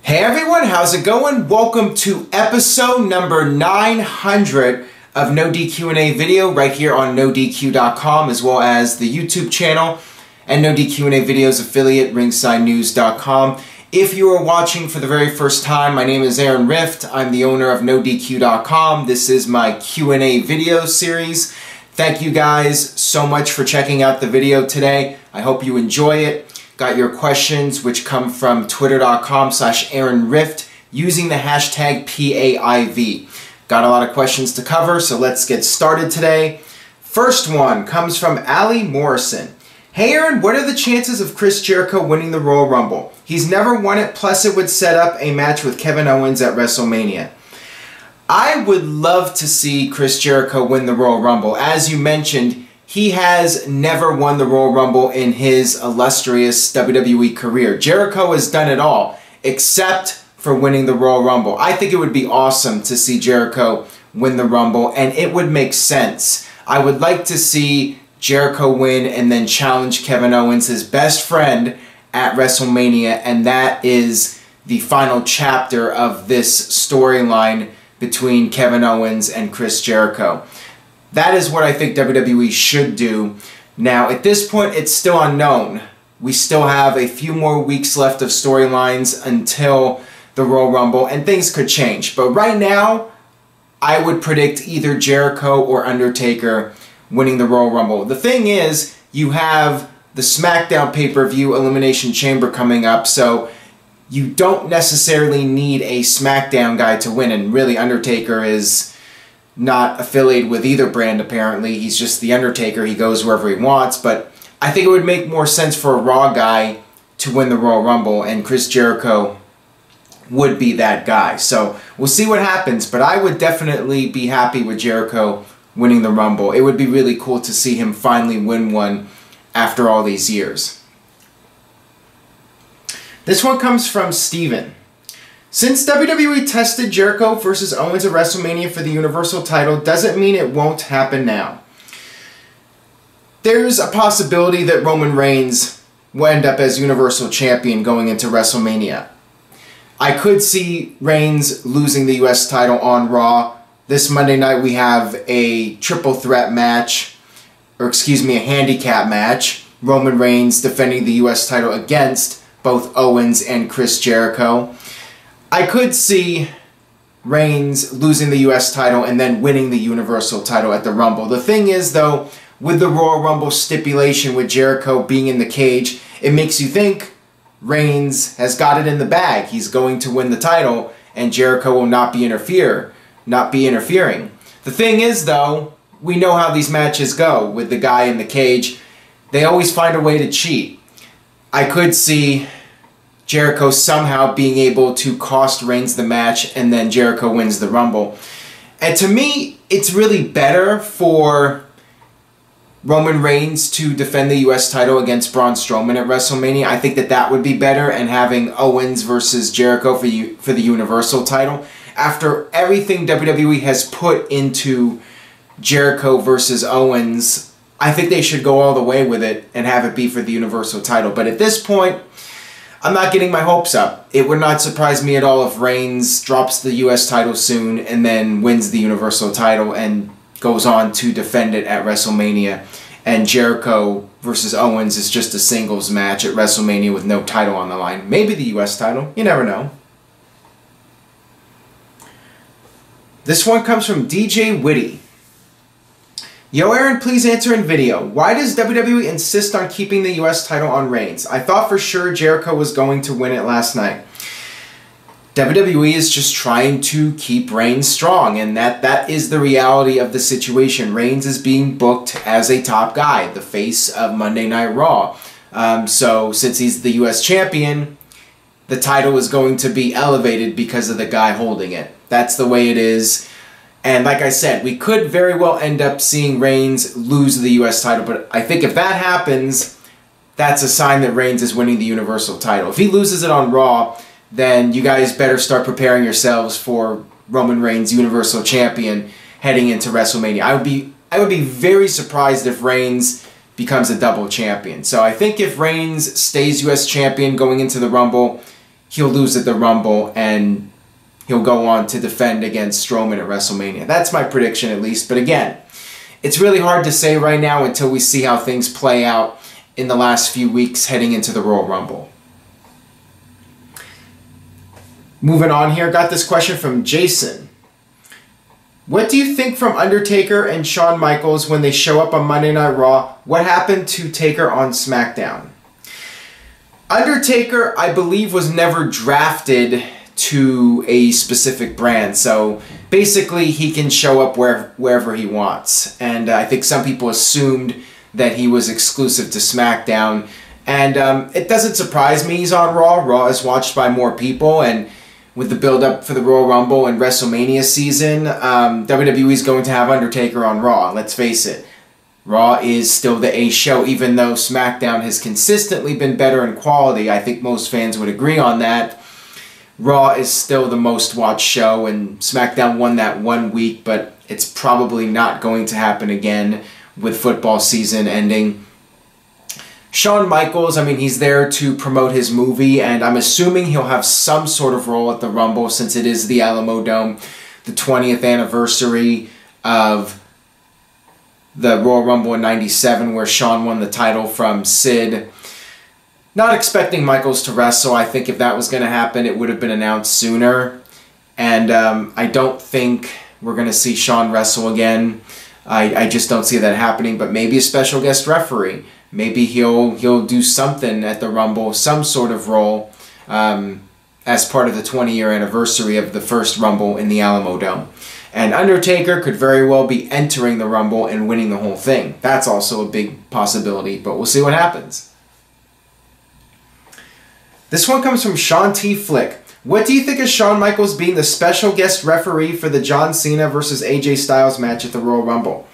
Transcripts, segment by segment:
Hey everyone, how's it going? Welcome to episode number 900 of NoDQ&A video right here on NoDQ.com, as well as the YouTube channel and NoDQ&A videos affiliate ringsidenews.com. If you are watching for the very first time, my name is Aaron Rift. I'm the owner of NoDQ.com. This is my Q&A video series. Thank you guys so much for checking out the video today. I hope you enjoy it. Got your questions, which come from twitter.com/AaronRift using the hashtag PAIV. Got a lot of questions to cover, so let's get started today. First one comes from Ali Morrison. Hey Aaron, what are the chances of Chris Jericho winning the Royal Rumble? He's never won it, plus it would set up a match with Kevin Owens at WrestleMania. I would love to see Chris Jericho win the Royal Rumble. As you mentioned, he has never won the Royal Rumble in his illustrious WWE career. Jericho has done it all, except for winning the Royal Rumble. I think it would be awesome to see Jericho win the Rumble, and it would make sense. I would like to see Jericho win and then challenge Kevin Owens, his best friend, at WrestleMania, and that is the final chapter of this storyline between Kevin Owens and Chris Jericho. That is what I think WWE should do. Now, at this point, it's still unknown. We still have a few more weeks left of storylines until the Royal Rumble, and things could change. But right now, I would predict either Jericho or Undertaker winning the Royal Rumble. The thing is, you have the SmackDown pay-per-view Elimination Chamber coming up, so you don't necessarily need a SmackDown guy to win, and really Undertaker is not affiliated with either brand apparently. He's just the Undertaker. He goes wherever he wants, but I think it would make more sense for a Raw guy to win the Royal Rumble, and Chris Jericho would be that guy. So we'll see what happens, but I would definitely be happy with Jericho winning the Rumble. It would be really cool to see him finally win one after all these years. This one comes from Steven. Since WWE tested Jericho versus Owens at WrestleMania for the Universal title, doesn't mean it won't happen now. There's a possibility that Roman Reigns will end up as Universal Champion going into WrestleMania. I could see Reigns losing the US title on Raw. This Monday night we have a triple threat match, or excuse me, a handicap match. Roman Reigns defending the US title against both Owens and Chris Jericho. I could see Reigns losing the US title and then winning the Universal title at the Rumble. The thing is though, with the Royal Rumble stipulation with Jericho being in the cage, it makes you think Reigns has got it in the bag. He's going to win the title and Jericho will not be interfering. The thing is though, we know how these matches go with the guy in the cage. They always find a way to cheat. I could see Jericho somehow being able to cost Reigns the match and then Jericho wins the Rumble. And to me, it's really better for Roman Reigns to defend the US title against Braun Strowman at WrestleMania. I think that that would be better, and having Owens versus Jericho for the Universal title. After everything WWE has put into Jericho versus Owens, I think they should go all the way with it and have it be for the Universal title. But at this point, I'm not getting my hopes up. It would not surprise me at all if Reigns drops the US title soon and then wins the Universal title and goes on to defend it at WrestleMania. And Jericho versus Owens is just a singles match at WrestleMania with no title on the line. Maybe the US title. You never know. This one comes from DJ Whitty. Yo Aaron, please answer in video. Why does WWE insist on keeping the US title on Reigns? I thought for sure Jericho was going to win it last night. WWE is just trying to keep Reigns strong, and that is the reality of the situation. Reigns is being booked as a top guy, the face of Monday Night Raw. So since he's the US champion, the title is going to be elevated because of the guy holding it. That's the way it is. And like I said, we could very well end up seeing Reigns lose the US title, but I think if that happens, that's a sign that Reigns is winning the Universal title. If he loses it on Raw, then you guys better start preparing yourselves for Roman Reigns Universal Champion heading into WrestleMania. I would be very surprised if Reigns becomes a double champion. So I think if Reigns stays US champion going into the Rumble, he'll lose at the Rumble and he'll go on to defend against Strowman at WrestleMania. That's my prediction, at least. But again, it's really hard to say right now until we see how things play out in the last few weeks heading into the Royal Rumble. Moving on here, got this question from Jason. What do you think from Undertaker and Shawn Michaels when they show up on Monday Night Raw? What happened to Taker on SmackDown? Undertaker, I believe, was never drafted to a specific brand. So basically, he can show up wherever he wants. And I think some people assumed that he was exclusive to SmackDown. And it doesn't surprise me he's on Raw. Raw is watched by more people. And with the build-up for the Royal Rumble and WrestleMania season, WWE is going to have Undertaker on Raw. Let's face it. Raw is still the A show, even though SmackDown has consistently been better in quality. I think most fans would agree on that. Raw is still the most watched show, and SmackDown won that 1 week, but it's probably not going to happen again with football season ending. Shawn Michaels, I mean, he's there to promote his movie, and I'm assuming he'll have some sort of role at the Rumble since it is the Alamo Dome, the 20th anniversary of the Royal Rumble in '97, where Shawn won the title from Sid. Not expecting Michaels to wrestle. I think if that was going to happen, it would have been announced sooner. And I don't think we're going to see Shawn wrestle again. I just don't see that happening, but maybe a special guest referee. Maybe he'll do something at the Rumble, some sort of role, as part of the 20-year anniversary of the first Rumble in the Alamo Dome. And Undertaker could very well be entering the Rumble and winning the whole thing. That's also a big possibility, but we'll see what happens. This one comes from Sean T. Flick. What do you think of Shawn Michaels being the special guest referee for the John Cena versus AJ Styles match at the Royal Rumble?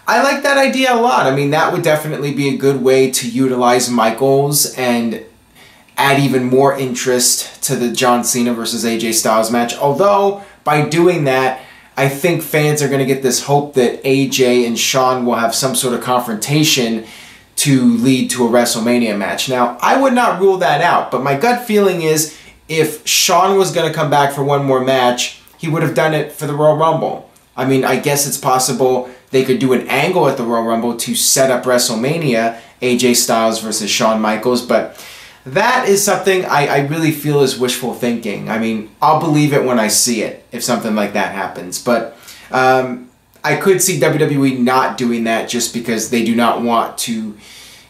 I like that idea a lot. I mean, that would definitely be a good way to utilize Michaels and add even more interest to the John Cena versus AJ Styles match. Although, by doing that, I think fans are going to get this hope that AJ and Shawn will have some sort of confrontation to lead to a WrestleMania match. Now, I would not rule that out, but my gut feeling is if Shawn was going to come back for one more match, he would have done it for the Royal Rumble. I mean, I guess it's possible they could do an angle at the Royal Rumble to set up WrestleMania, AJ Styles versus Shawn Michaels, but that is something I really feel is wishful thinking. I mean, I'll believe it when I see it, if something like that happens, but I could see WWE not doing that just because they do not want to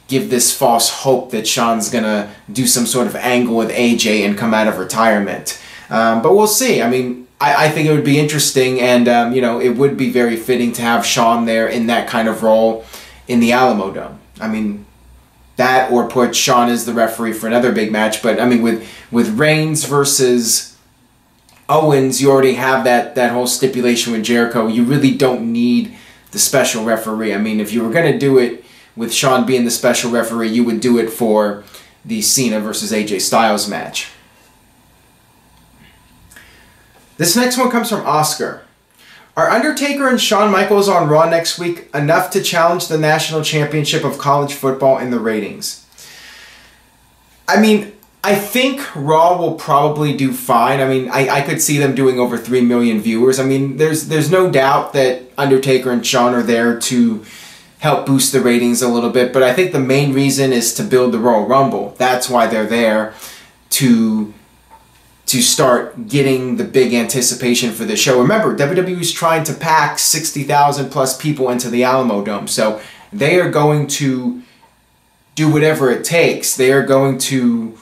give this false hope that Shawn's going to do some sort of angle with AJ and come out of retirement. But we'll see. I mean, I think it would be interesting, and you know, it would be very fitting to have Shawn there in that kind of role in the Alamo Dome. I mean, that or put Shawn as the referee for another big match. But I mean, with Reigns versus Owens, you already have that whole stipulation with Jericho. You really don't need the special referee. I mean, if you were going to do it with Shawn being the special referee, you would do it for the Cena versus AJ Styles match. This next one comes from Oscar. Are Undertaker and Shawn Michaels on Raw next week enough to challenge the national championship of college football in the ratings? I mean, I think Raw will probably do fine. I mean, I could see them doing over 3 million viewers. I mean, there's no doubt that Undertaker and Shawn are there to help boost the ratings a little bit, but I think the main reason is to build the Royal Rumble. That's why they're there, to start getting the big anticipation for the show. Remember, WWE's trying to pack 60,000 plus people into the Alamo Dome, so they are going to do whatever it takes. They are going to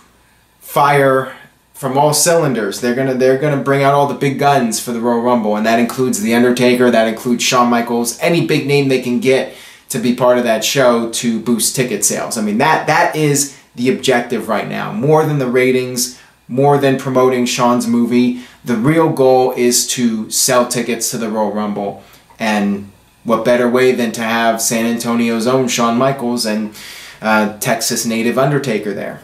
fire from all cylinders. They're gonna bring out all the big guns for the Royal Rumble, and that includes The Undertaker, that includes Shawn Michaels, any big name they can get to be part of that show to boost ticket sales. I mean, that is the objective right now. More than the ratings, more than promoting Shawn's movie, the real goal is to sell tickets to the Royal Rumble. And what better way than to have San Antonio's own Shawn Michaels and Texas native Undertaker there.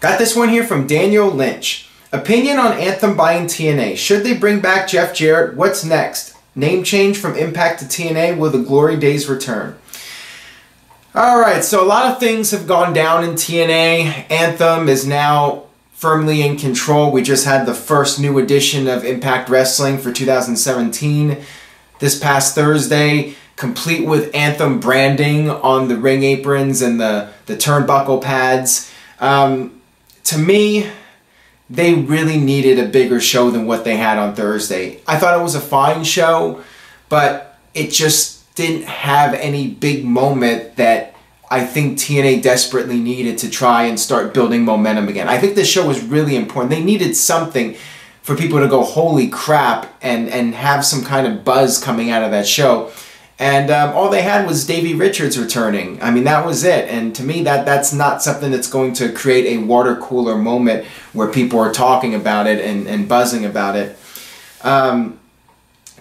Got this one here from Daniel Lynch. Opinion on Anthem buying TNA. Should they bring back Jeff Jarrett? What's next? Name change from Impact to TNA? Will the glory days return? Alright, so a lot of things have gone down in TNA. Anthem is now firmly in control. We just had the first new edition of Impact Wrestling for 2017 this past Thursday, complete with Anthem branding on the ring aprons and the turnbuckle pads. To me, they really needed a bigger show than what they had on Thursday. I thought it was a fine show, but it just didn't have any big moment that I think TNA desperately needed to try and start building momentum again. I think this show was really important. They needed something for people to go, holy crap, and have some kind of buzz coming out of that show. And all they had was Davey Richards returning. I mean, that was it. And to me, that's not something that's going to create a water cooler moment where people are talking about it and buzzing about it.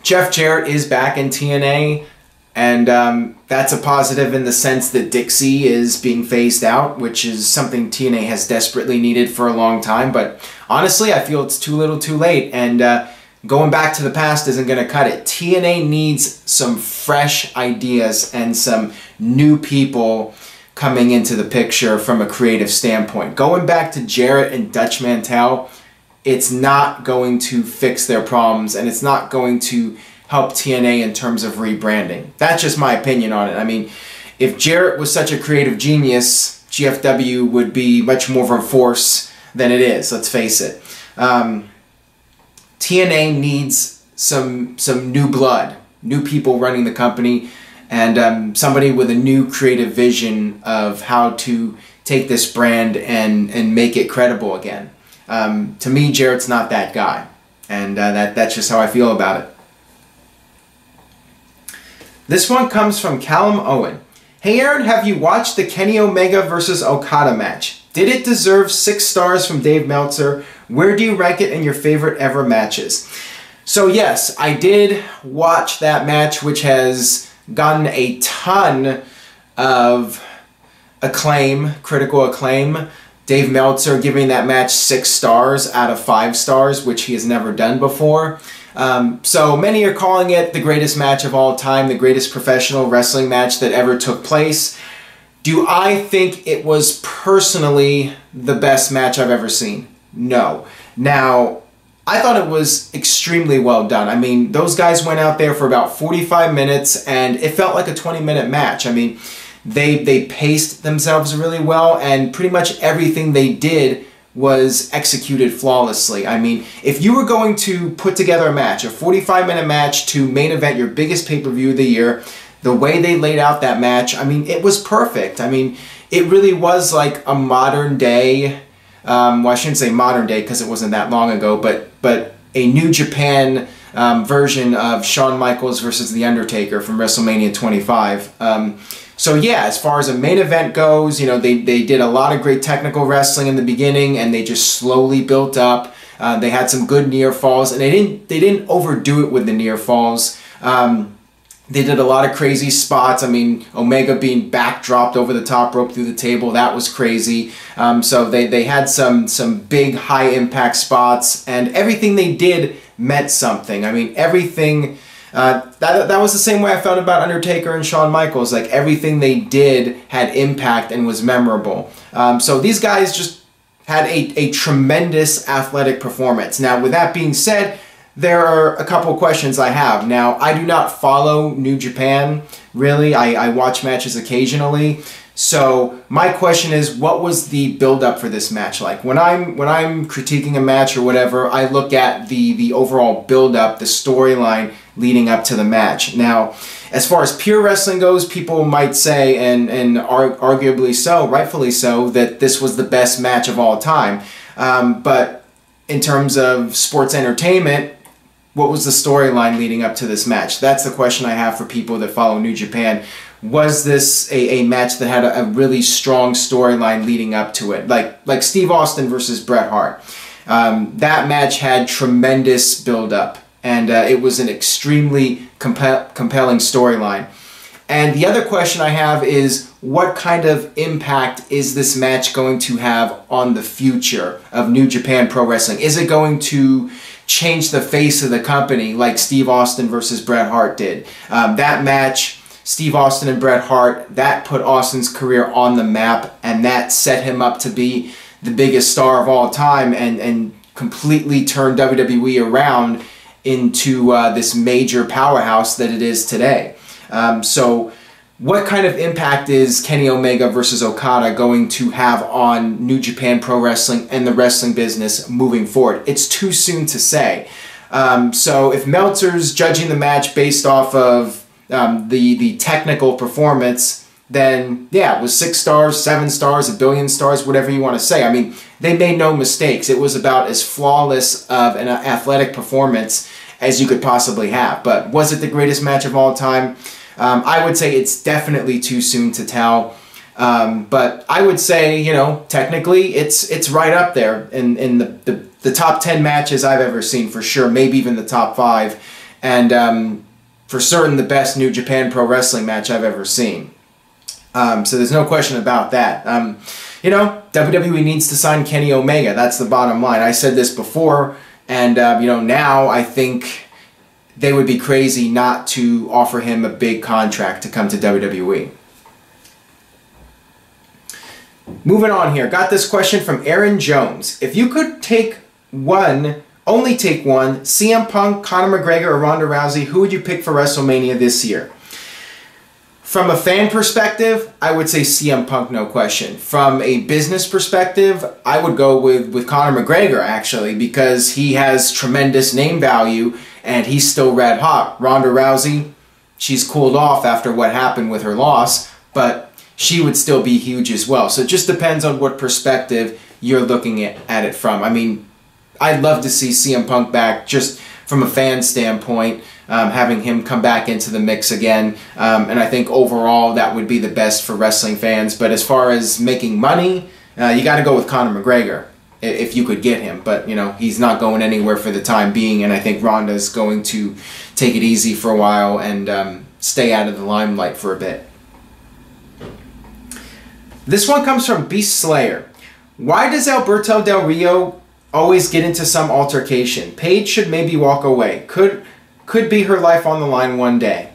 Jeff Jarrett is back in TNA. And that's a positive in the sense that Dixie is being phased out, which is something TNA has desperately needed for a long time. But honestly, I feel it's too little too late. And going back to the past isn't going to cut it. TNA needs some fresh ideas and some new people coming into the picture from a creative standpoint. Going back to Jarrett and Dutch Mantel, it's not going to fix their problems, and it's not going to help TNA in terms of rebranding. That's just my opinion on it. I mean, if Jarrett was such a creative genius, GFW would be much more of a force than it is, let's face it. TNA needs some new blood, new people running the company, and somebody with a new creative vision of how to take this brand and make it credible again. To me, Jarrett's not that guy, and that's just how I feel about it. This one comes from Callum Owen. Hey Aaron, have you watched the Kenny Omega versus Okada match? Did it deserve 6 stars from Dave Meltzer? Where do you rank it in your favorite ever matches? So yes, I did watch that match, which has gotten a ton of acclaim, critical acclaim. Dave Meltzer giving that match 6 stars out of 5 stars, which he has never done before. So many are calling it the greatest match of all time, the greatest professional wrestling match that ever took place. Do I think it was personally the best match I've ever seen? No. Now, I thought it was extremely well done. I mean, those guys went out there for about 45 minutes and it felt like a 20-minute match. I mean, they paced themselves really well, and pretty much everything they did was executed flawlessly. I mean, if you were going to put together a match, a 45-minute match to main event your biggest pay-per-view of the year, the way they laid out that match, I mean, it was perfect. I mean, it really was like a modern day, well, I shouldn't say modern day because it wasn't that long ago, but a New Japan version of Shawn Michaels versus The Undertaker from WrestleMania 25. So yeah, as far as a main event goes, you know, they did a lot of great technical wrestling in the beginning, and they just slowly built up. They had some good near falls, and they didn't overdo it with the near falls. They did a lot of crazy spots. I mean, Omega being backdropped over the top rope through the table, that was crazy. So they had some big high impact spots, and everything they did meant something. I mean, everything. That was the same way I felt about Undertaker and Shawn Michaels. Like, everything they did had impact and was memorable. So these guys just had a tremendous athletic performance. Now, with that being said, there are a couple questions I have. Now, I do not follow New Japan, really. I watch matches occasionally. So my question is, what was the build-up for this match like? When I'm critiquing a match or whatever, I look at the overall build-up, the storyline leading up to the match. Now, as far as pure wrestling goes, people might say, and arguably so, rightfully so, that this was the best match of all time. But in terms of sports entertainment, what was the storyline leading up to this match? That's the question I have for people that follow New Japan. Was this a match that had a really strong storyline leading up to it? Like Steve Austin versus Bret Hart. That match had tremendous build-up, and it was an extremely compelling storyline. And the other question I have is, what kind of impact is this match going to have on the future of New Japan Pro Wrestling? Is it going to change the face of the company like Steve Austin versus Bret Hart did? That match Steve Austin and Bret Hart, that put Austin's career on the map, and that set him up to be the biggest star of all time and completely turned WWE around into this major powerhouse that it is today. So what kind of impact is Kenny Omega versus Okada going to have on New Japan Pro Wrestling and the wrestling business moving forward? It's too soon to say. So if Meltzer's judging the match based off of the technical performance, then yeah, it was 6 stars, 7 stars, 1 billion stars, whatever you want to say. I mean, they made no mistakes. It was about as flawless of an athletic performance as you could possibly have. But was it the greatest match of all time? I would say it's definitely too soon to tell. But I would say, you know, technically it's right up there in the top 10 matches I've ever seen, for sure, maybe even the top 5. And for certain the best New Japan Pro Wrestling match I've ever seen. So there's no question about that. You know, WWE needs to sign Kenny Omega. That's the bottom line. I said this before, and you know, now I think they would be crazy not to offer him a big contract to come to WWE. Moving on here, got this question from Aaron Jones. If you could take one, only take one, CM Punk, Conor McGregor, or Ronda Rousey, who would you pick for WrestleMania this year? From a fan perspective, I would say CM Punk, no question. From a business perspective, I would go with Conor McGregor, actually, because he has tremendous name value and he's still red hot. Ronda Rousey, she's cooled off after what happened with her loss, but she would still be huge as well. So it just depends on what perspective you're looking at it from. I mean, I'd love to see CM Punk back just from a fan standpoint, having him come back into the mix again. And I think overall that would be the best for wrestling fans. But as far as making money, you got to go with Conor McGregor if you could get him. But, you know, he's not going anywhere for the time being. And I think Ronda's going to take it easy for a while and stay out of the limelight for a bit. This one comes from Beast Slayer. Why does Alberto Del Rio always get into some altercation? Paige should maybe walk away. Could be her life on the line one day.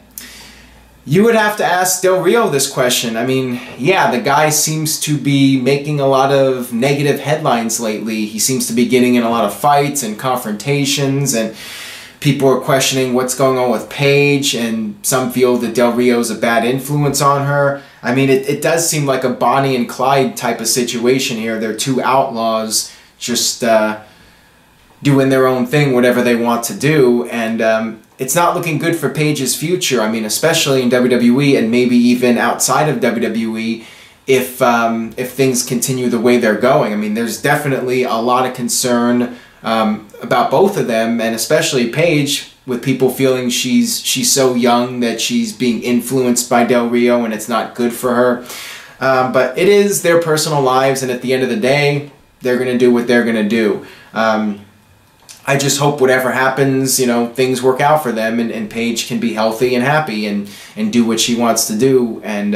You would have to ask Del Rio this question. I mean, yeah, the guy seems to be making a lot of negative headlines lately. He seems to be getting in a lot of fights and confrontations, and people are questioning what's going on with Paige, and some feel that Del Rio's a bad influence on her. I mean, it does seem like a Bonnie and Clyde type of situation here. They're two outlaws just doing their own thing, whatever they want to do, and it's not looking good for Paige's future. I mean, especially in WWE and maybe even outside of WWE, if things continue the way they're going. I mean, there's definitely a lot of concern about both of them, and especially Paige, with people feeling she's so young that she's being influenced by Del Rio and it's not good for her. But it is their personal lives, and at the end of the day, they're going to do what they're going to do. I just hope whatever happens, you know, things work out for them, and Paige can be healthy and happy and do what she wants to do, and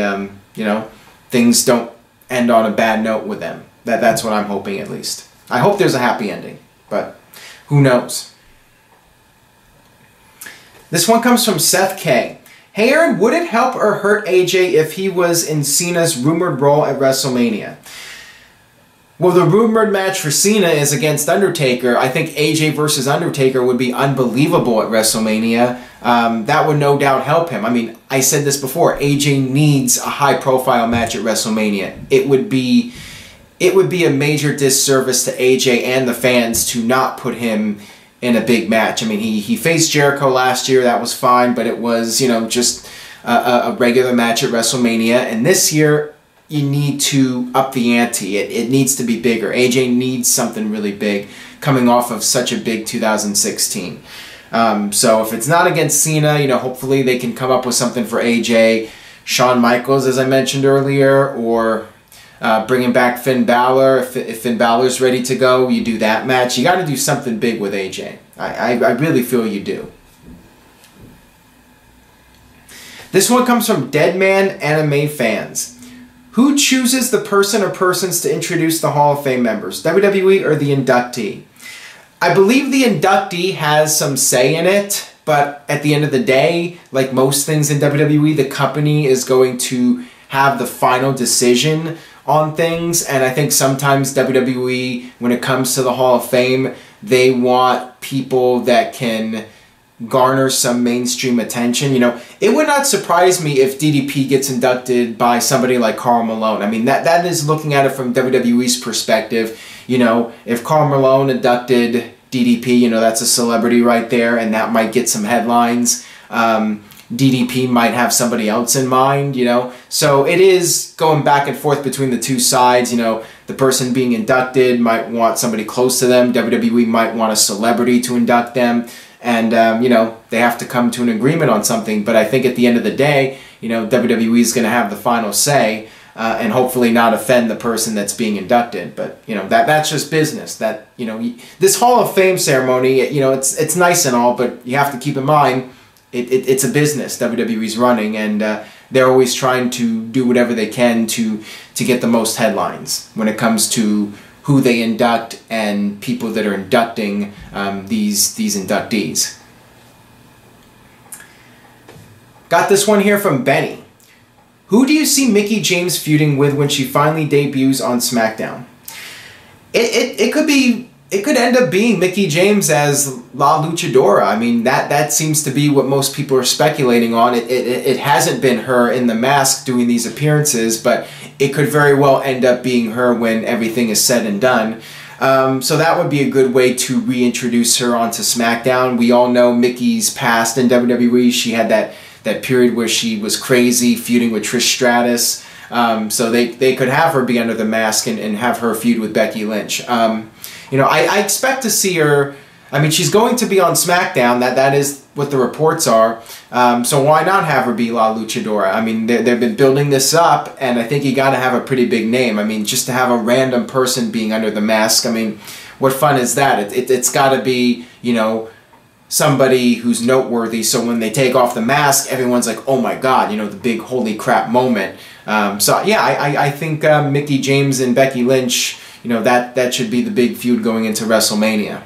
you know, things don't end on a bad note with them. That's what I'm hoping, at least. I hope there's a happy ending, but who knows? This one comes from Seth K. Hey Aaron, would it help or hurt AJ if he was in Cena's rumored role at WrestleMania? Well, the rumored match for Cena is against Undertaker. I think AJ versus Undertaker would be unbelievable at WrestleMania. That would no doubt help him. I mean, I said this before. AJ needs a high-profile match at WrestleMania. It would be a major disservice to AJ and the fans to not put him in a big match. I mean, he faced Jericho last year. That was fine, but it was, you know, just a regular match at WrestleMania. And this year, you need to up the ante. It needs to be bigger. AJ needs something really big coming off of such a big 2016. So if it's not against Cena, you know, hopefully they can come up with something for AJ. Shawn Michaels, as I mentioned earlier, or bringing back Finn Balor. If Finn Balor's ready to go, you do that match. You got to do something big with AJ. I really feel you do. This one comes from Deadman Anime Fans. Who chooses the person or persons to introduce the Hall of Fame members, WWE or the inductee? I believe the inductee has some say in it, but but at the end of the day, like most things in WWE, the company is going to have the final decision on things, and I think sometimes WWE, when it comes to the Hall of Fame, they want people that can garner some mainstream attention. You know, it would not surprise me if DDP gets inducted by somebody like Karl Malone. I mean, that is looking at it from WWE's perspective. You know, if Karl Malone inducted DDP, you know, that's a celebrity right there, and that might get some headlines. DDP might have somebody else in mind, you know. So it is going back and forth between the two sides. You know, the person being inducted might want somebody close to them. WWE might want a celebrity to induct them. And, you know, they have to come to an agreement on something. But I think at the end of the day, you know, WWE is going to have the final say and hopefully not offend the person that's being inducted. But, you know, that's just business. That, you know, this Hall of Fame ceremony, you know, it's nice and all, but you have to keep in mind, it's a business WWE's running, and they're always trying to do whatever they can to get the most headlines when it comes to who they induct and people that are inducting these inductees. Got this one here from Benny. Who do you see Mickie James feuding with when she finally debuts on SmackDown? It could end up being Mickie James as La Luchadora. I mean, that seems to be what most people are speculating on. It hasn't been her in the mask doing these appearances, but it could very well end up being her when everything is said and done. So that would be a good way to reintroduce her onto SmackDown. We all know Mickey's past in WWE. She had that period where she was crazy, feuding with Trish Stratus. So they could have her be under the mask and have her feud with Becky Lynch. You know, I expect to see her. I mean, she's going to be on SmackDown. That is what the reports are. So why not have her be La Luchadora? I mean, they've been building this up, and I think you got to have a pretty big name. I mean, just to have a random person being under the mask, I mean, what fun is that? It's got to be, you know, somebody who's noteworthy, so when they take off the mask, everyone's like, oh my god, you know, the big holy crap moment. So yeah, I think Mickie James and Becky Lynch, you know, that should be the big feud going into WrestleMania.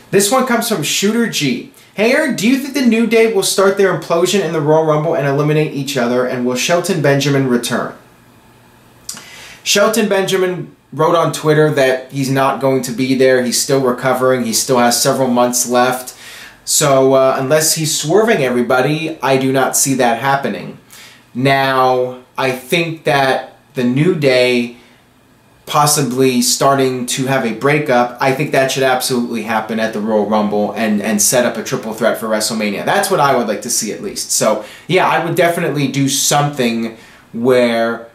This one comes from Shooter G. Hey Aaron, do you think the New Day will start their implosion in the Royal Rumble and eliminate each other, and will Shelton Benjamin return? Shelton Benjamin wrote on Twitter that he's not going to be there. He's still recovering. He still has several months left. So unless he's swerving everybody, I do not see that happening. Now, I think that the New Day possibly starting to have a breakup, I think that should absolutely happen at the Royal Rumble and set up a triple threat for WrestleMania. That's what I would like to see at least. So yeah, I would definitely do something where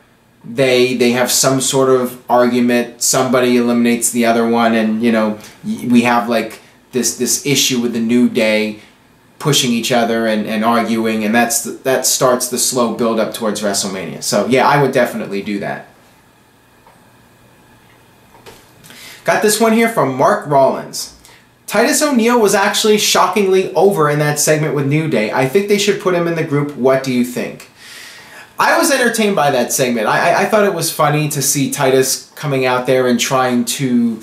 they have some sort of argument, somebody eliminates the other one, and you know, we have like this issue with the New Day pushing each other and arguing, and that starts the slow build up towards WrestleMania. So yeah, I would definitely do that. Got this one here from Mark Rollins. Titus O'Neil was actually shockingly over in that segment with New Day. I think they should put him in the group. What do you think? I was entertained by that segment. I thought it was funny to see Titus coming out there and trying to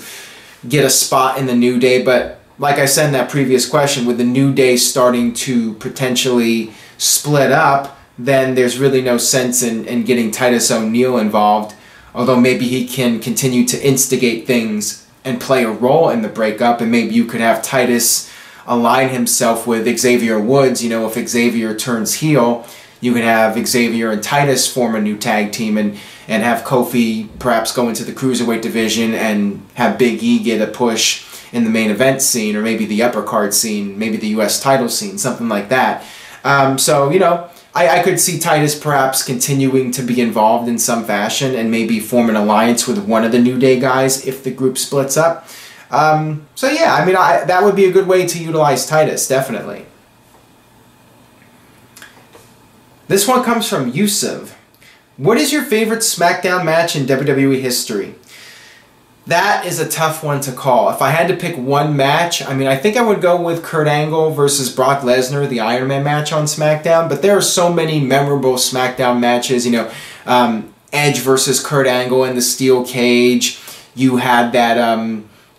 get a spot in the New Day, but like I said in that previous question, with the New Day starting to potentially split up, then there's really no sense in getting Titus O'Neil involved, although maybe he can continue to instigate things and play a role in the breakup, and maybe you could have Titus align himself with Xavier Woods. You know, if Xavier turns heel, you could have Xavier and Titus form a new tag team and have Kofi perhaps go into the Cruiserweight division and have Big E get a push in the main event scene, or maybe the upper card scene, maybe the US title scene, something like that. So, you know, I could see Titus perhaps continuing to be involved in some fashion and maybe form an alliance with one of the New Day guys if the group splits up. So yeah, I mean, that would be a good way to utilize Titus, definitely. This one comes from Yusuf. What is your favorite SmackDown match in WWE history? That is a tough one to call. If I had to pick one match, I mean, I think I would go with Kurt Angle versus Brock Lesnar, the Iron Man match on SmackDown, but there are so many memorable SmackDown matches, you know, Edge versus Kurt Angle in the steel cage. You had that,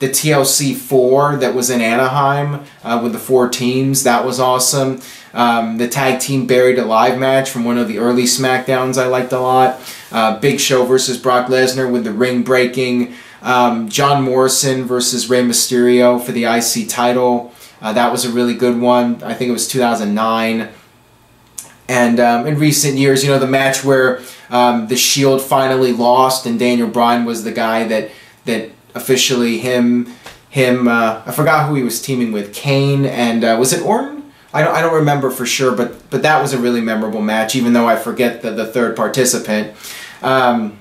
the TLC 4 that was in Anaheim with the 4 teams. That was awesome. The tag team Buried Alive match from one of the early SmackDowns I liked a lot. Big Show versus Brock Lesnar with the ring breaking. John Morrison versus Rey Mysterio for the IC title. That was a really good one. I think it was 2009. And in recent years, you know, the match where the Shield finally lost and Daniel Bryan was the guy that officially I forgot who he was teaming with, Kane and was it Orton? I don't remember for sure, but that was a really memorable match, even though I forget the third participant. And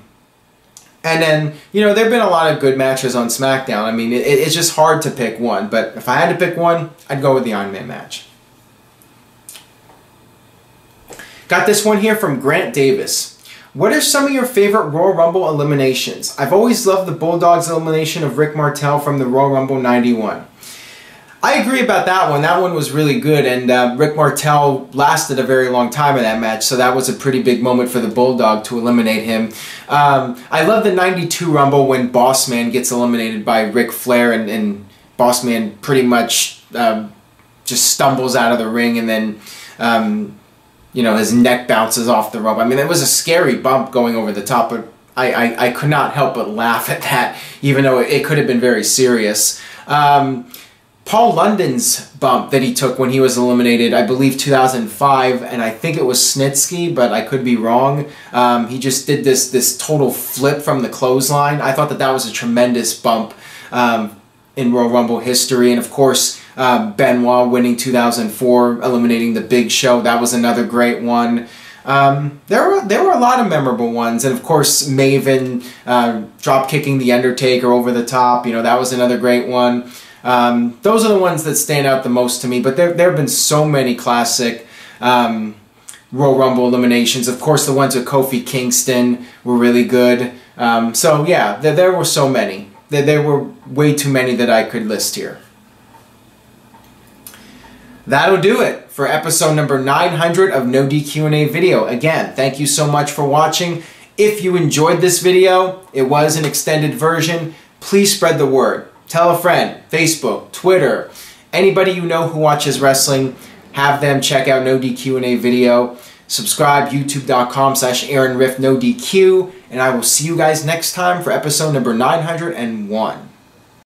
then, you know, there have been a lot of good matches on SmackDown. I mean, it's just hard to pick one, but if I had to pick one, I'd go with the Iron Man match. Got this one here from Grant Davis. What are some of your favorite Royal Rumble eliminations? I've always loved the Bulldogs elimination of Rick Martel from the Royal Rumble 91. I agree about that one. That one was really good, and Rick Martel lasted a very long time in that match, so that was a pretty big moment for the Bulldog to eliminate him. I love the 92 Rumble when Bossman gets eliminated by Ric Flair, and Bossman pretty much just stumbles out of the ring, and then you know, his neck bounces off the rope. I mean, it was a scary bump going over the top, but I could not help but laugh at that, even though it could have been very serious. Paul London's bump that he took when he was eliminated, I believe 2005, and I think it was Snitsky, but I could be wrong. He just did this total flip from the clothesline. I thought that was a tremendous bump in Royal Rumble history, and of course, Benoit winning 2004, eliminating the Big Show. That was another great one. There were a lot of memorable ones, and of course Maven drop kicking the Undertaker over the top. You know, that was another great one. Those are the ones that stand out the most to me. But there have been so many classic Royal Rumble eliminations. Of course, the ones with Kofi Kingston were really good. So yeah, there were so many. There were way too many that I could list here. That'll do it for episode number 900 of NoDQ&A Video. Again, thank you so much for watching. If you enjoyed this video, it was an extended version, please spread the word. Tell a friend, Facebook, Twitter, anybody you know who watches wrestling, have them check out NoDQ&A Video. Subscribe, youtube.com/AaronRiffNoDQ, and I will see you guys next time for episode number 901.